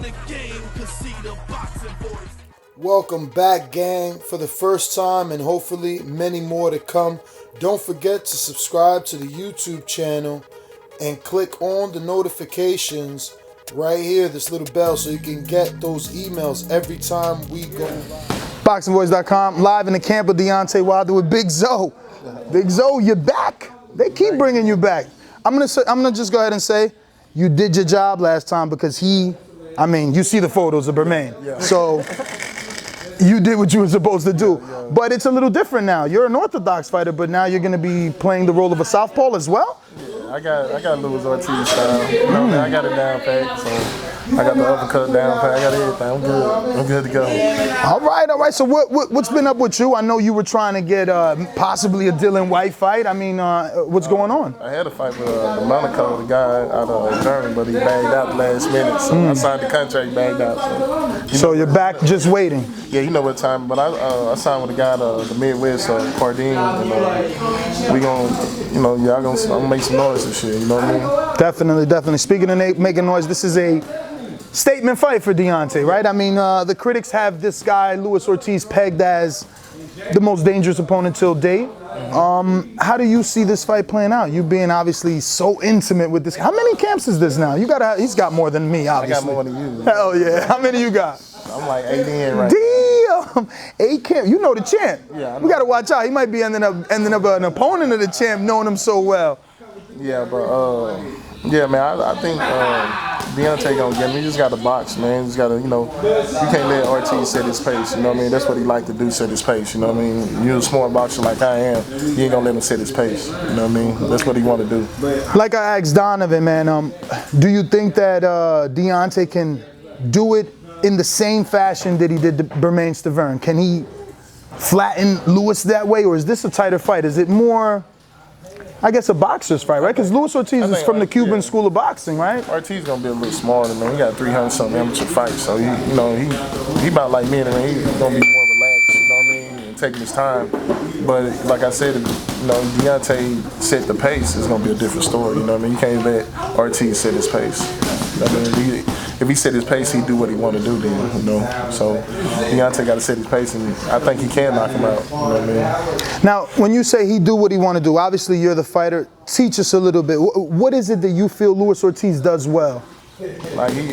the game could see the boxing voice. Welcome back, gang, for the first time and hopefully many more to come. Don't forget to subscribe to the YouTube channel and click on the notifications right here, this little bell, so you can get those emails every time we go live. BoxingVoice.com, live in the camp of Deontay Wilder with Big Zoe. Big Zoe, you're back. They keep bringing you back. I'm gonna just go ahead and say, you did your job last time because you see the photos of Bermain. Yeah. So you did what you were supposed to do. Yeah. But it's a little different now. You're an orthodox fighter, but now you're gonna be playing the role of a southpaw as well? Yeah, I got Luis Ortiz style. You know, I got it down pat, so I got the uppercut down pat. I got everything. I'm good. I'm good to go. All right. So what's been up with you? I know you were trying to get possibly a Dylan White fight. I mean, what's going on? I had a fight with Monaco, the guy out of Germany, but he bagged out the last minute. So I signed the contract, bagged out. So you're back just waiting? Yeah, you know what time. But I signed with a guy out the Midwest, Cardine, and we I'm gonna make some noise this year. You know what I mean? Definitely. Speaking of making noise, this is a statement fight for Deontay, right? I mean, the critics have this guy, Luis Ortiz, pegged as the most dangerous opponent till date. How do you see this fight playing out? You being obviously so intimate with this. How many camps is this now? He's got more than me, obviously. I got more than you. Hell yeah. How many you got? I'm like 8 in right now. Damn! 8 camps. You know the champ. Yeah, we got to watch out. He might be ending up an opponent of the champ, knowing him so well. Yeah, but yeah, man, I think Deontay gonna get him. He just got to box, man. Just got to, you can't let Ortiz set his pace. You know what I mean? That's what he like to do, set his pace. You know what I mean? You're a smart boxer like I am. You ain't gonna let him set his pace. You know what I mean? That's what he want to do. Like I asked Donovan, man, do you think that Deontay can do it in the same fashion that he did to Bermain Stavern? Can he flatten Luis that way, or is this a tighter fight? Is it more, I guess, a boxer's fight, right? Because Luis Ortiz is from the Cuban school of boxing, right? Ortiz gonna be a little smaller, man. He got 300-something amateur fights, so he about like me, man. He's gonna be more relaxed, you know what I mean, and taking his time. But like I said, Deontay set the pace. It's gonna be a different story, you know what I mean? You can't let Ortiz set his pace. I mean, if he set his pace, he'd do what he want to do then, So Deontay got to set his pace, and I think he can knock him out, you know what I mean? Now, when you say he do what he want to do, obviously you're the fighter. Teach us a little bit. What is it that you feel Luis Ortiz does well? Like he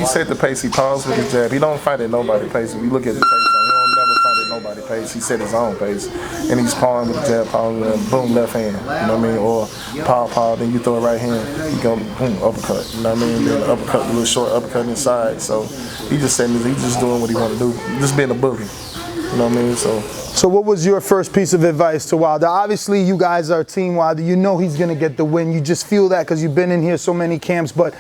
set the pace. He paused with his jab. He don't fight at nobody's pace. If you look at the tape, he don't never fight at nobody's pace. He set his own pace, and he's pawing with the jab, pawing with boom left hand. You know what I mean? Or paw, then you throw a right hand, you go boom uppercut. You know what I mean? Then uppercut, a little short uppercut inside. So he just doing what he want to do. Just being a bully. You know what I mean? So what was your first piece of advice to Wilder? Obviously, you guys are Team Wilder. You know he's going to get the win. You just feel that because you've been in here so many camps. But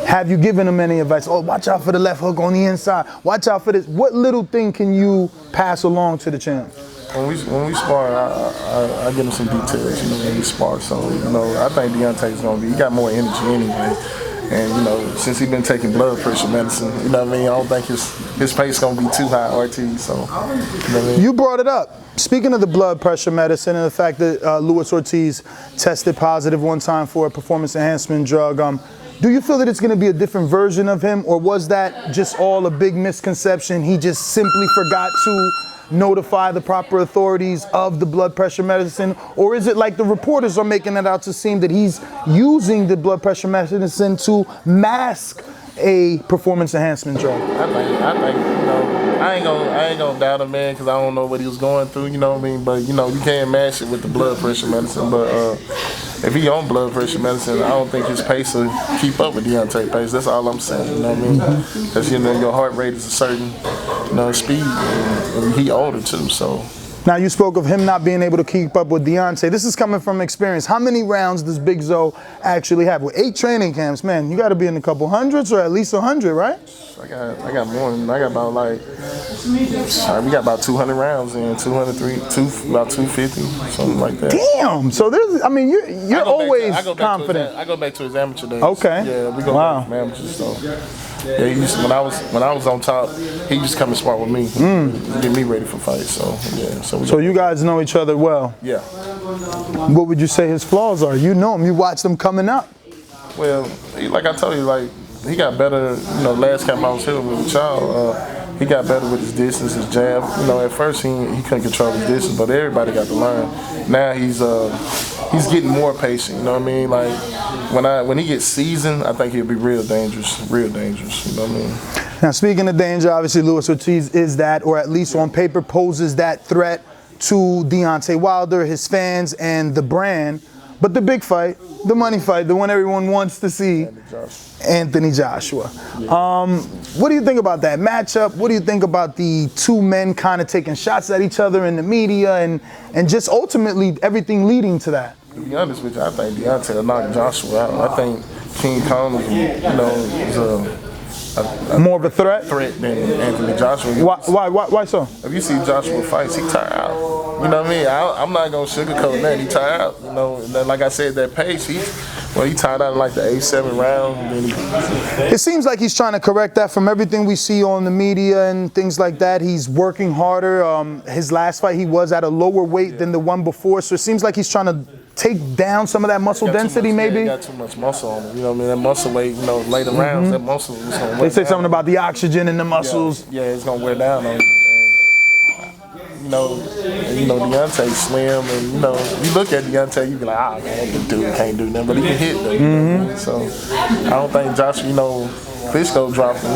have you given him any advice? Oh, watch out for the left hook on the inside. Watch out for this. What little thing can you pass along to the champ? When we spar, I give him some details, when we spar. So, I think Deontay's going to he got more energy anyway. And, since he's been taking blood pressure medicine, you know what I mean? I don't think his pace going to be too high, Ortiz. So, you know what I mean? You brought it up. Speaking of the blood pressure medicine and the fact that Luis Ortiz tested positive one time for a performance enhancement drug, do you feel that it's going to be a different version of him, or was that just all a big misconception? He just simply forgot to notify the proper authorities of the blood pressure medicine? Or is it like the reporters are making it out to seem that he's using the blood pressure medicine to mask a performance enhancement drug? I think I ain't gonna doubt him, man, because I don't know what he was going through, you know what I mean? But, you can't match it with the blood pressure medicine. But if he on blood pressure medicine, I don't think his pace will keep up with Deontay's pace. That's all I'm saying, you know what I mean? Because, your heart rate is a certain, speed, and he older too, so. Now, you spoke of him not being able to keep up with Deontay. This is coming from experience. How many rounds does Big Zoe actually have? With 8 training camps, man, you got to be in a couple hundreds or at least 100, right? I got more than, I got about we got about 200 rounds in, about 250, something like that. Damn! So you're always confident. I go back to his amateur days. Okay. Yeah, we go back to amateurs, so. Yeah, he used to, when I was on top, he used to come and spar with me, get me ready for fights. So yeah, so you guys know each other well. Yeah. What would you say his flaws are? You know him. You watch them coming up. Well, like I told you, he got better. You know, last camp I was here with y'all. He got better with his distance, his jab. You know, at first he couldn't control his distance, but everybody got to learn. Now he's getting more patient. You know what I mean? Like when he gets seasoned, I think he'll be real dangerous. You know what I mean? Now, speaking of danger, obviously Luis Ortiz is that, or at least on paper poses that threat to Deontay Wilder, his fans, and the brand. But the big fight, the money fight, the one everyone wants to see, Anthony Joshua. What do you think about that matchup? What do you think about the two men kind of taking shots at each other in the media and just ultimately everything leading to that? To be honest with you, I think Deontay will knock Joshua out. I think King Kong is more of a threat than Anthony Joshua. Why so? If you see Joshua fights, he tired out. You know what I mean? I'm not gonna sugarcoat that. He tired out. You know, and then, like I said, that pace. He tired out in like the 8-7 round. And then it seems like he's trying to correct that from everything we see on the media and things like that. He's working harder. His last fight, he was at a lower weight than the one before, so it seems like he's trying to take down some of that muscle density, maybe. He got too much muscle on him. You know what I mean? That muscle weight, you know, later rounds, that muscle is gonna wear They say down. something about the oxygen in the muscles. Yeah, it's gonna wear down on you. You know, Deontay slim, and you know, you look at Deontay, you be like, man, this dude can't do nothing, but he can hit though. You know? So I don't think Joshua, you know, Klitschko dropped him.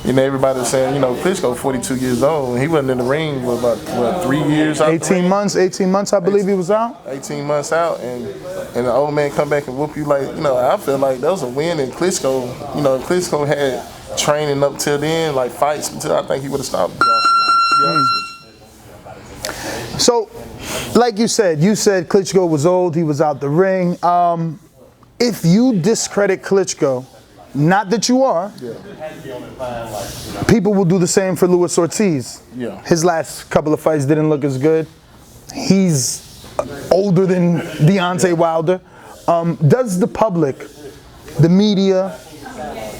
You know, everybody's saying, you know, Klitschko 42 years old, and he wasn't in the ring for about 3 years out. 18 months, I believe he was out. 18 months out, and the old man come back and whoop you. Like, you know, I feel like that was a win, and Klitschko, you know, Klitschko had training up till then, like fights until I think he would have stopped Joshua. To be honest with you. So, like you said Klitschko was old, he was out the ring. If you discredit Klitschko, not that you are, people will do the same for Luis Ortiz. Yeah. His last couple of fights didn't look as good. He's older than Deontay Wilder. Does the public, the media,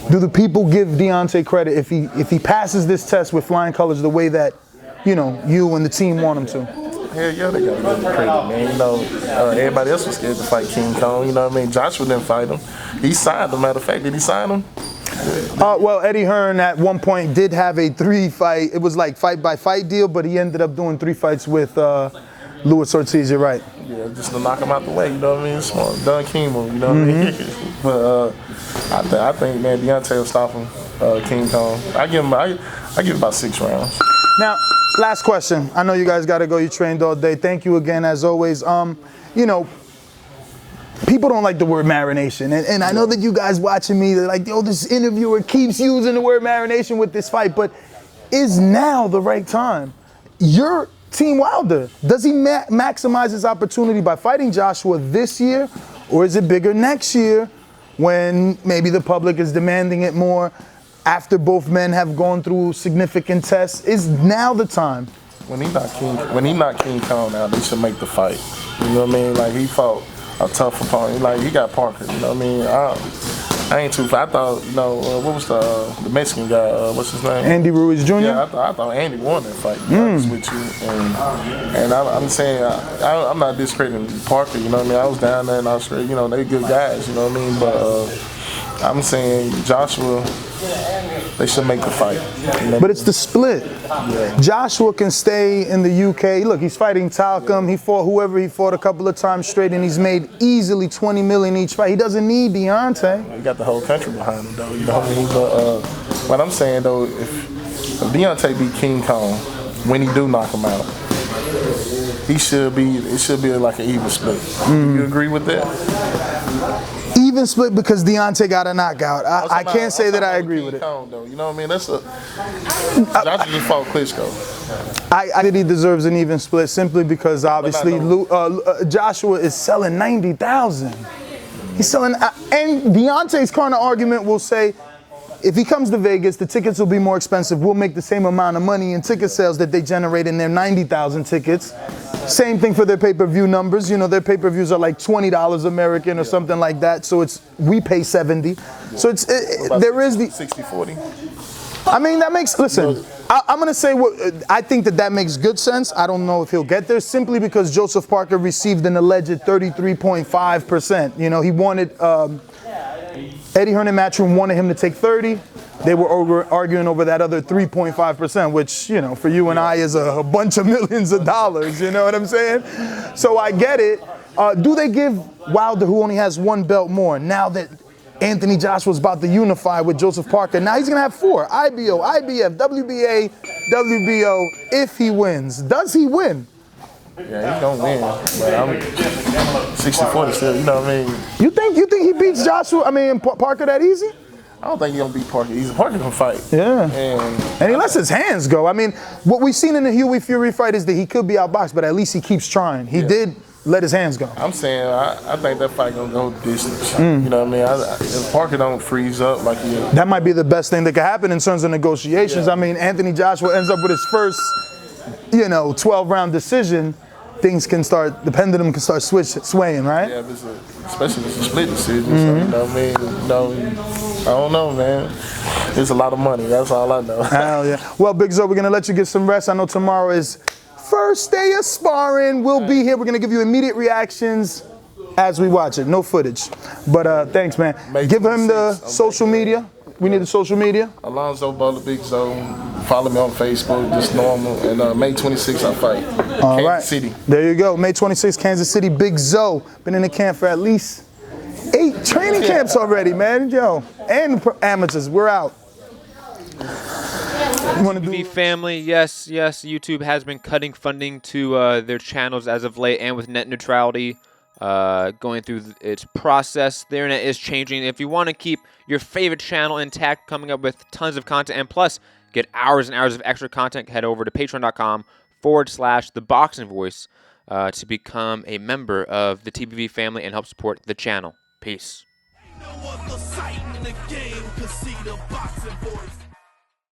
do the people give Deontay credit if he passes this test with flying colors the way that, you know, you and the team want him to? Hell yeah, they got to give him credit, man. You know, everybody else was scared to fight King Kong. You know what I mean? Joshua didn't fight him. He signed him. Matter of fact, did he sign him? Well, Eddie Hearn at one point did have a 3-fight. It was like fight-by-fight deal, but he ended up doing 3 fights with Luis Ortiz. You're right. Yeah, just to knock him out the way. You know what I mean? Smart, Don King move. You know what I mean? But I think, man, Deontay will stop him. King Kong. I give about 6 rounds. Now, last question. I know you guys got to go. You trained all day. Thank you again, as always. You know, people don't like the word marination. And I know that you guys watching me, they're like, yo, this interviewer keeps using the word marination with this fight. But is now the right time? You're Team Wilder. Does he maximize his opportunity by fighting Joshua this year? Or is it bigger next year when maybe the public is demanding it more? After both men have gone through significant tests, is now the time? When he knocked King Kong out, they should make the fight. You know what I mean? Like, he fought a tough opponent. Like, he got Parker. You know what I mean? I ain't too. I thought, you know, what was the Mexican guy? What's his name? Andy Ruiz Jr. Yeah, I thought Andy won that fight. To be honest with you, and I'm saying I'm not discrediting Parker. You know what I mean? I was down there in Australia. You know, they good guys. You know what I mean? But I'm saying Joshua, they should make the fight. You know? But it's the split. Yeah. Joshua can stay in the UK. Look, he's fighting Talcum. He fought whoever he fought a couple of times straight, and he's made easily $20 million each fight. He doesn't need Deontay. He got the whole country behind him, though. You know what I mean? But what I'm saying, though, if Deontay beat King Kong, when he do knock him out, it should be like an even split. Do you agree with that? Even split because Deontay got a knockout. I can't say that I agree with it. Kong, though. You know what I mean? Joshua just fought Klitschko. I think he deserves an even split simply because obviously Joshua is selling 90,000. He's selling, and Deontay's corner argument will say, if he comes to Vegas, the tickets will be more expensive. We'll make the same amount of money in ticket sales that they generate in their 90,000 tickets. Same thing for their pay-per-view numbers. You know, their pay-per-views are like $20 American or something like that. So we pay 70. So there is the 60-40. I mean, that makes, listen, I'm going to say I think that makes good sense. I don't know if he'll get there simply because Joseph Parker received an alleged 33.5%. You know, he wanted Eddie Hearn and Matchroom wanted him to take 30. They were arguing over that other 3.5%, which, you know, for you and I is a bunch of millions of dollars, you know what I'm saying? So I get it. Do they give Wilder, who only has 1 belt, more now that Anthony Joshua's about to unify with Joseph Parker? Now he's going to have 4, IBO, IBF, WBA, WBO, if he wins. Does he win? Yeah, he's gonna win, but I'm 60-40 still. You know what I mean? You think he beats Parker that easy? I don't think he's gonna beat Parker. Parker can fight. Yeah. And he lets his hands go. I mean, what we've seen in the Huey Fury fight is that he could be outboxed, but at least he keeps trying. He did let his hands go. I'm saying I think that fight gonna go distance. You know what I mean? If Parker don't freeze up like he is. That might be the best thing that could happen in terms of negotiations. I mean, Anthony Joshua ends up with his first, 12-round decision. Things can start, the pendulum can start swaying, right? Yeah, especially if it's a split decision. So, you know what I mean? I don't know, man. It's a lot of money. That's all I know. Hell yeah. Well, Big Zo, we're going to let you get some rest. I know tomorrow is first day of sparring. We'll be here. We're going to give you immediate reactions as we watch it. No footage. But thanks, man. Give him the social media. We need the social media. Alonzo Bowler, Big Zo. Follow me on Facebook, just normal. And May 26th, I fight. All Kansas right. City. There you go. May 26th, Kansas City. Big Zo. Been in the camp for at least 8 training camps already, man. Yo. And amateurs. We're out. TV family, yes, YouTube has been cutting funding to their channels as of late, and with net neutrality going through its process, the internet is changing. If you want to keep your favorite channel intact, coming up with tons of content, and plus get hours and hours of extra content, head over to patreon.com/theboxingvoice to become a member of the TBV family and help support the channel. Peace. No other sight in the game could see the